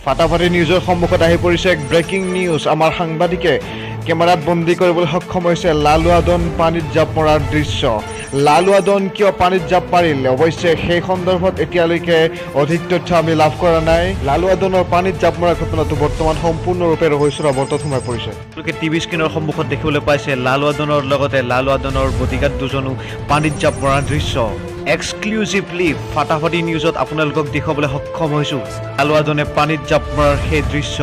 ফাটাফাটি নিউজৰ সন্মুখত আহি পৰিছে এক ব্ৰেকিং নিউজ। আমাৰ সাংবাদিকে কেমেৰাত বন্দী কৰিবলৈ সক্ষম হৈছে লালুৱাদন পানীত জাপ মৰাৰ দৃশ্য। লালুৱাদন কিয় পানীত জাপ মাৰিল, অৱশ্যে সেই সন্দৰ্ভত এতিয়ালৈকে অধিক তথ্য আমি লাভ কৰা নাই। লালুৱাদনৰ পানীত জাপ মৰা ঘটনাটো বৰ্তমান সম্পূৰ্ণৰূপে ৰহস্যৰ আৱৰ্তত সোমাই পৰিছে। তেওঁলোকে টিভি স্ক্ৰীণৰ সন্মুখত দেখিবলৈ পাইছে লালুৱাদনৰ লগতে লালুৱাদনৰ বডিগাৰ্ড দুজনো পানীত জাপ মৰাৰ দৃশ্য। এক্সক্লুচিভলি ফাটাফাটি নিউজত আপোনালোকক দেখুৱাবলৈ সক্ষম হৈছোঁ লালুৱাদনে পানীত জাপ মৰাৰ সেই দৃশ্য।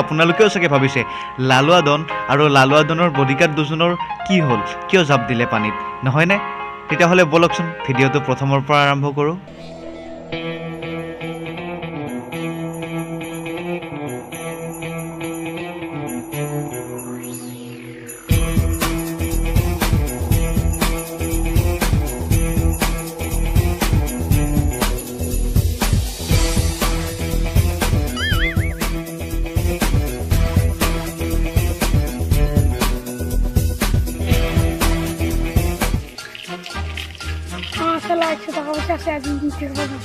আপোনালোকেও চাগে ভাবিছে লালুৱাদন আৰু লালুৱাদনৰ বডিগাৰ্ড দুজনৰ কি হ'ল, কিয় জাপ দিলে পানীত, নহয়নে? তেতিয়াহ'লে বলকচোন ভিডিঅ'টো প্ৰথমৰ পৰা আৰম্ভ কৰোঁ। Salah একশো টাকা পয়সা আছে আজ দিতে হবে।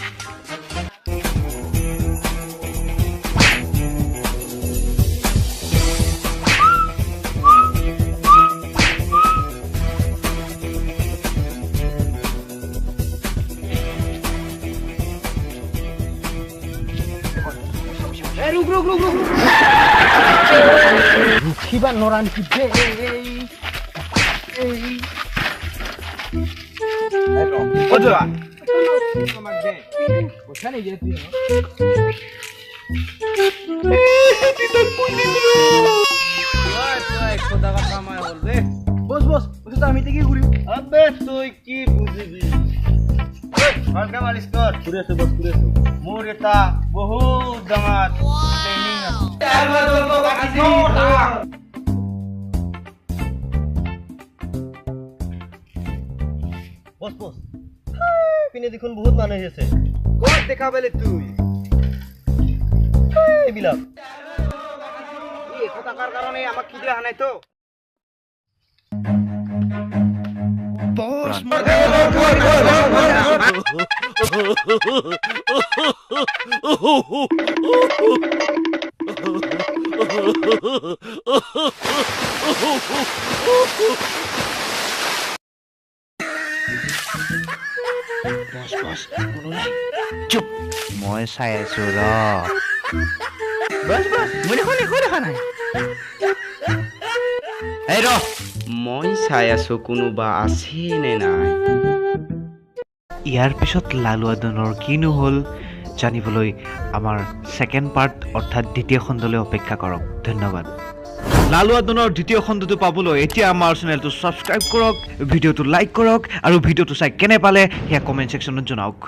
Rukiba noran kibe. Ojo ah. Bosan aja tu. Tidak punya bro. Wah, khoda ka kaam hai bol be. Bos, usse ta ami teki guri. Abe toi ki bujhibi. Oi, halka malish kor. Pure se bos pure se. Mor eta bahut damat training আছে। Alba dolbo bakasi. বস পিনে দেখুন বহুত মানুষ আছে। কত দেখা পেলে তুই এইবিলাক এই কথাকার কারণে আমাকে কি দেয়া নাই তো বস বস কোনো নাই, চুপ, মই চাই আছো ৰ। বস মই দেখা নাই। এই ৰ, মই চাই আছো কোনোবা আছে নে নাই। ইয়াৰ পিছত লালুৱাদনৰ কিনো হ'ল জানিবলৈ আমাৰ ছেকেণ্ড পাৰ্ট অৰ্থাৎ দ্বিতীয় খণ্ডলৈ অপেক্ষা কৰক। ধন্যবাদ। লালুৱাদনৰ দ্বিতীয় খণ্ডটো পাবলৈ এতিয়া আমাৰ চেনেলটো ছাবস্ক্ৰাইব কৰক, ভিডিঅ'টো লাইক কৰক আৰু ভিডিঅ'টো চাই কেনে পালে সেয়া কমেণ্ট ছেকশ্যনত জনাওক।